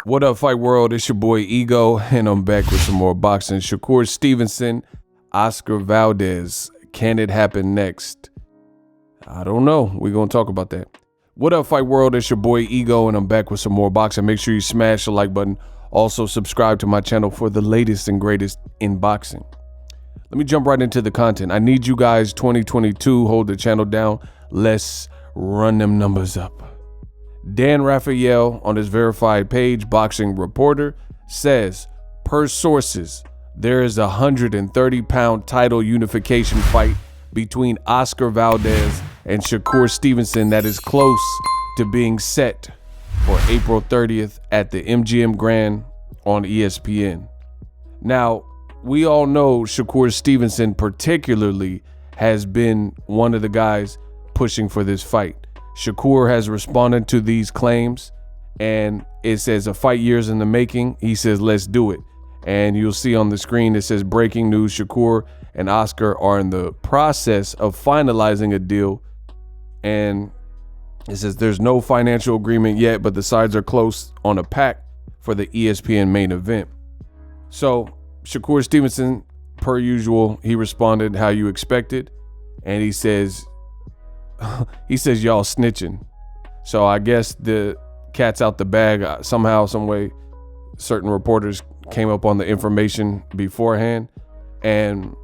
What up, Fight World? It's your boy Ego, and I'm back with some more boxing. Shakur Stevenson, Oscar Valdez. Can it happen next? I don't know. We're going to talk about that. What up, Fight World? It's your boy Ego, and I'm back with some more boxing. Make sure you smash the like button. Also, subscribe to my channel for the latest and greatest in boxing. Let me jump right into the content. I need you guys, 2022, hold the channel down. Let's run them numbers up. Dan Raphael on his verified page, Boxing Reporter, says, per sources, there is a 130-pound title unification fight between Oscar Valdez and Shakur Stevenson that is close to being set for April 30th at the MGM Grand on ESPN. Now, we all know Shakur Stevenson particularly has been one of the guys pushing for this fight. Shakur has responded to these claims, and it says a fight years in the making. He says, let's do it. And you'll see on the screen, it says breaking news, Shakur and Oscar are in the process of finalizing a deal. And it says there's no financial agreement yet, but the sides are close on a pact for the ESPN main event. So Shakur Stevenson, per usual, he responded how you expected. And he says y'all snitching. So I guess the cat's out the bag. Somehow, some way, certain reporters came up on the information beforehand. And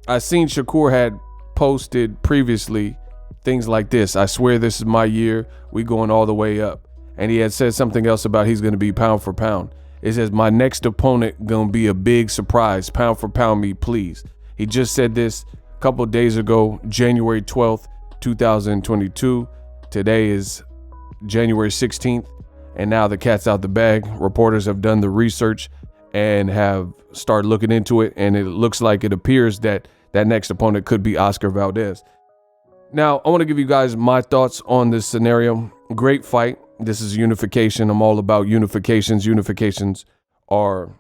I seen Shakur had posted previously things like this. I swear this is my year. We going all the way up. And he had said something else about he's going to be pound for pound. It says, my next opponent going to be a big surprise. Pound for pound me, please. He just said this a couple days ago, January 12th. 2022. Today is January 16th, and now the cat's out the bag. Reporters have done the research and have started looking into it, and it looks like it appears that that next opponent could be Oscar Valdez. Now, I want to give you guys my thoughts on this scenario. Great fight. This is unification. I'm all about unifications. Unifications are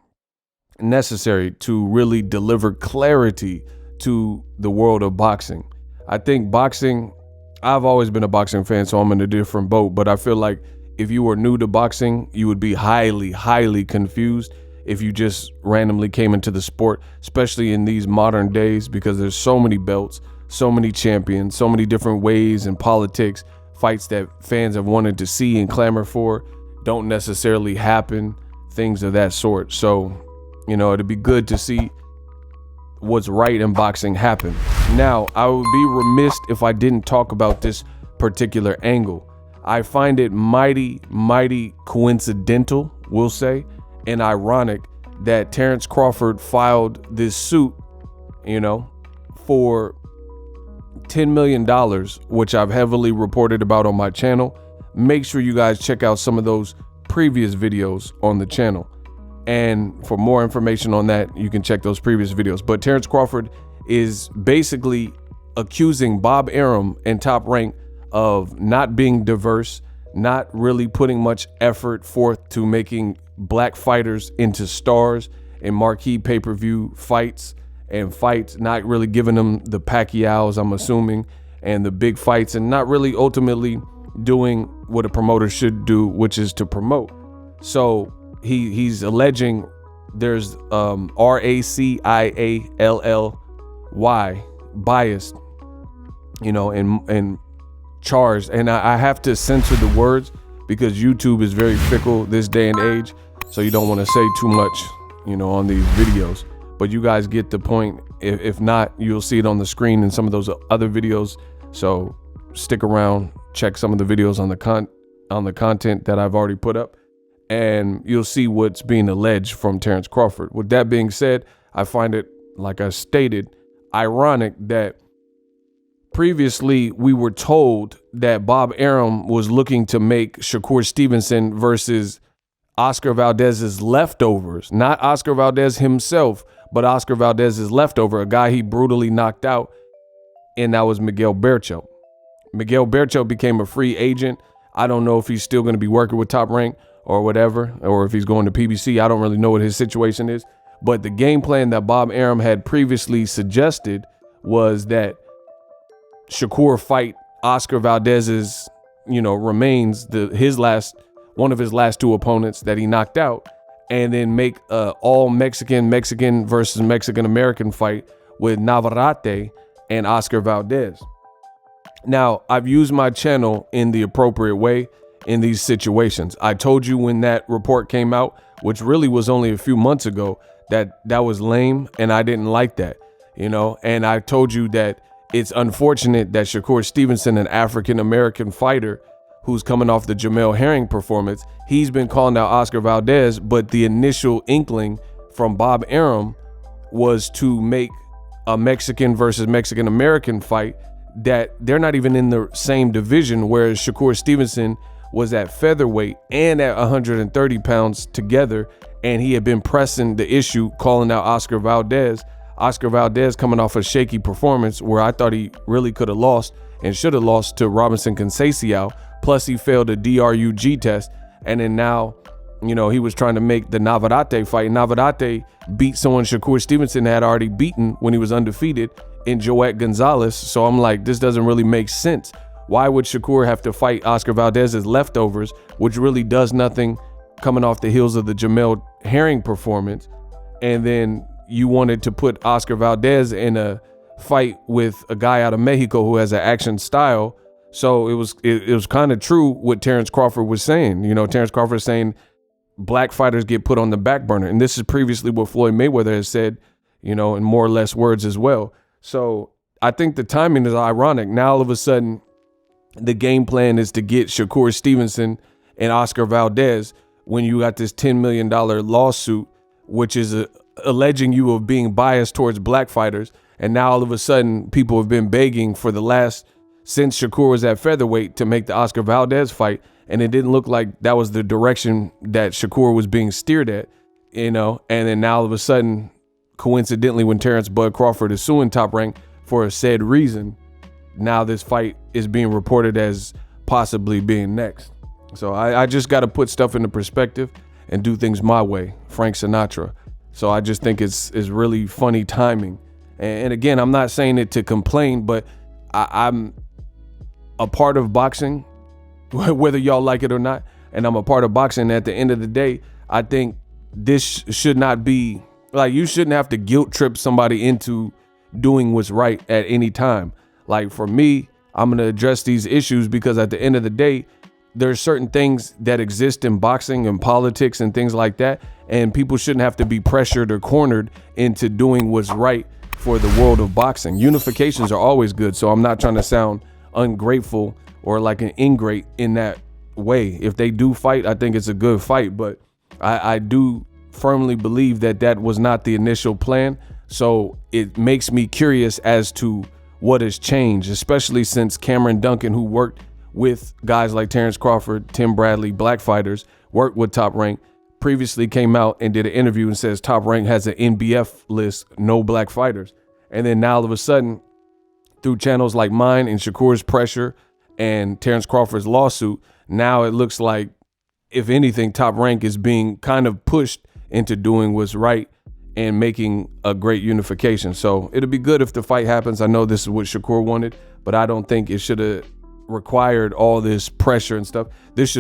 necessary to really deliver clarity to the world of boxing. I think boxing, I've always been a boxing fan, so I'm in a different boat, but I feel like if you were new to boxing, you would be highly, highly confused if you just randomly came into the sport, especially in these modern days, because there's so many belts, so many champions, so many different ways and politics, fights that fans have wanted to see and clamor for don't necessarily happen, things of that sort. So, you know, it'd be good to see what's right in boxing happen. Now, I would be remiss if I didn't talk about this particular angle. I find it mighty coincidental, we'll say, and ironic that Terrence Crawford filed this suit, you know, for $10 million, which I've heavily reported about on my channel. Make sure you guys check out some of those previous videos on the channel. And for more information on that, you can check those previous videos. But Terrence Crawford is basically accusing Bob Arum and Top Rank of not being diverse, not really putting much effort forth to making black fighters into stars in marquee pay-per-view fights, not really giving them the Pacquiaos, I'm assuming, and the big fights, and not really ultimately doing what a promoter should do, which is to promote. So he's alleging there's RACIALLY biased, you know, and charged. And I have to censor the words because YouTube is very fickle this day and age. So you don't want to say too much, you know, on these videos. But you guys get the point. If not, you'll see it on the screen in some of those other videos. So stick around, check some of the videos on the content that I've already put up, and you'll see what's being alleged from Terrence Crawford. With that being said, I find it, like I stated, ironic that previously we were told that Bob Arum was looking to make Shakur Stevenson versus Oscar Valdez's leftovers, not Oscar Valdez himself, but Oscar Valdez's leftover, a guy he brutally knocked out, and that was Miguel Bercho. Miguel Bercho became a free agent. I don't know if he's still going to be working with Top Rank or whatever, or if he's going to PBC. I don't really know what his situation is. But the game plan that Bob Arum had previously suggested was that Shakur fight Oscar Valdez's, you know, remains, his last one of his last two opponents that he knocked out, and then make a all Mexican versus Mexican American fight with Navarrete and Oscar Valdez. Now, I've used my channel in the appropriate way in these situations. I told you when that report came out, which really was only a few months ago, that was lame and I didn't like that, and I told you that it's unfortunate that Shakur Stevenson, an African-American fighter who's coming off the Jamel Herring performance, he's been calling out Oscar Valdez, but the initial inkling from Bob Arum was to make a Mexican versus Mexican American fight that they're not even in the same division, whereas Shakur Stevenson was at featherweight and at 130 pounds together, and he had been pressing the issue, calling out Oscar Valdez. Oscar Valdez coming off a shaky performance where I thought he really could have lost and should have lost to Robinson Conceição, plus he failed a DRUG test, and then now, he was trying to make the Navarrete fight. Navarrete beat someone Shakur Stevenson had already beaten when he was undefeated in Joet Gonzalez, so I'm like, this doesn't really make sense. Why would Shakur have to fight Oscar Valdez's leftovers, which really does nothing, coming off the heels of the Jamel Herring performance? And then you wanted to put Oscar Valdez in a fight with a guy out of Mexico who has an action style. So it was kind of true what Terrence Crawford was saying. Terrence Crawford is saying black fighters get put on the back burner. And this is previously what Floyd Mayweather has said, in more or less words as well. So I think the timing is ironic. Now all of a sudden, the game plan is to get Shakur Stevenson and Oscar Valdez when you got this $10 million lawsuit, which is alleging you of being biased towards black fighters. And now all of a sudden, people have been begging for since Shakur was at featherweight, to make the Oscar Valdez fight. And it didn't look like that was the direction that Shakur was being steered at, and then now all of a sudden, coincidentally, when Terrence Bud Crawford is suing Top Rank for a said reason, now this fight is being reported as possibly being next. So I just got to put stuff into perspective and do things my way, Frank Sinatra. So I just think it's really funny timing. And again, I'm not saying it to complain, but I'm a part of boxing, whether y'all like it or not, and I'm a part of boxing. At the end of the day, I think this should not be like, you shouldn't have to guilt trip somebody into doing what's right at any time. Like for me, I'm going to address these issues because at the end of the day, there's certain things that exist in boxing and politics and things like that, and people shouldn't have to be pressured or cornered into doing what's right for the world of boxing. Unifications are always good, so I'm not trying to sound ungrateful or like an ingrate in that way. If they do fight, I think it's a good fight, but I do firmly believe that was not the initial plan. So it makes me curious as to what has changed, especially since Cameron Duncan, who worked with guys like Terrence Crawford, Tim Bradley, black fighters, worked with Top Rank, previously came out and did an interview and says Top Rank has an NBF list, no black fighters. And then now all of a sudden, through channels like mine and Shakur's pressure and Terrence Crawford's lawsuit, now it looks like, if anything, Top Rank is being kind of pushed into doing what's right and making a great unification. So it'll be good if the fight happens. I know this is what Shakur wanted, but I don't think it should have required all this pressure and stuff. This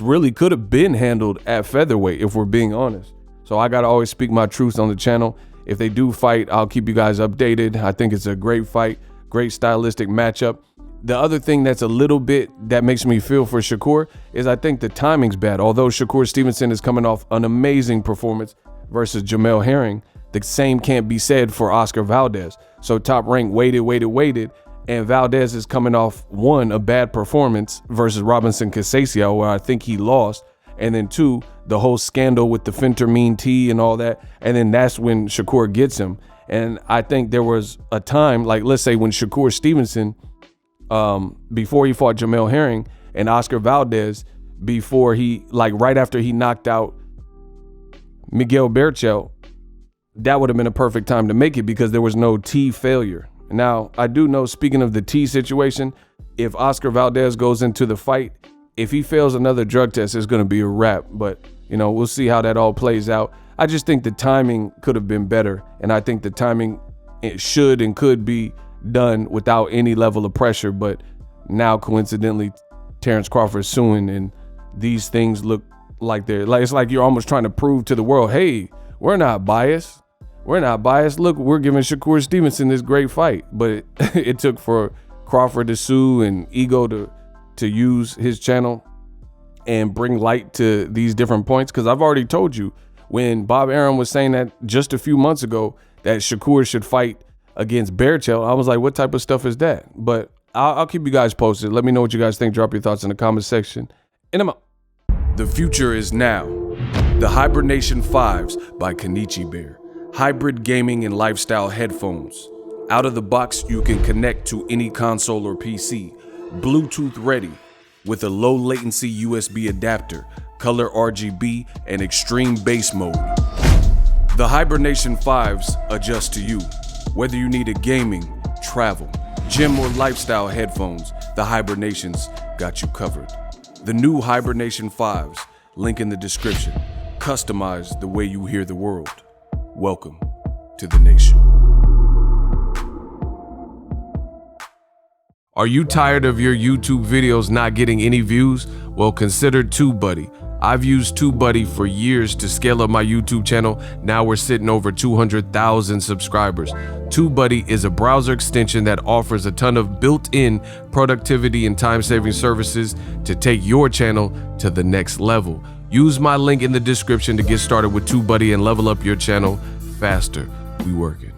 really could have been handled at featherweight, if we're being honest. So I got to always speak my truth on the channel. If they do fight, I'll keep you guys updated. I think it's a great fight, great stylistic matchup. The other thing that's a little bit that makes me feel for Shakur is I think the timing's bad. Although Shakur Stevenson is coming off an amazing performance versus Jamel Herring, the same can't be said for Oscar Valdez. So Top Rank waited, and Valdez is coming off, one, a bad performance versus Robinson Conceição, where I think he lost, and then two, the whole scandal with the phentermine tea and all that, and then that's when Shakur gets him. And I think there was a time, like let's say when Shakur Stevenson, before he fought Jamel Herring, and Oscar Valdez, before he, like right after he knocked out Miguel Berchelt, that would have been a perfect time to make it because there was no tea failure. Now, I do know, speaking of the tea situation, if Oscar Valdez goes into the fight, if he fails another drug test, it's going to be a wrap. But, we'll see how that all plays out. I just think the timing could have been better. And I think the timing, it should and could be done without any level of pressure. But now, coincidentally, Terrence Crawford suing, and these things look like it's like you're almost trying to prove to the world, hey, we're not biased. We're not biased. Look, we're giving Shakur Stevenson this great fight. But it took for Crawford to sue and Ego to use his channel and bring light to these different points. Because I've already told you, when Bob Arum was saying that just a few months ago, that Shakur should fight against Beartail, I was like, what type of stuff is that? But I'll keep you guys posted. Let me know what you guys think. Drop your thoughts in the comment section. And I'm out. The future is now. The Hibernation 5s by Kenichi Bear. Hybrid gaming and lifestyle headphones. Out of the box, you can connect to any console or PC. Bluetooth ready with a low latency USB adapter, color RGB, and extreme bass mode. The Hibernation 5s adjust to you. Whether you need a gaming, travel, gym, or lifestyle headphones, the Hibernations got you covered. The new Hibernation 5s, link in the description. Customize the way you hear the world. Welcome to the nation. Are you tired of your YouTube videos not getting any views? Well, consider TubeBuddy. I've used TubeBuddy for years to scale up my YouTube channel. Now we're sitting over 200,000 subscribers. TubeBuddy is a browser extension that offers a ton of built-in productivity and time-saving services to take your channel to the next level. Use my link in the description to get started with TubeBuddy and level up your channel faster. We working.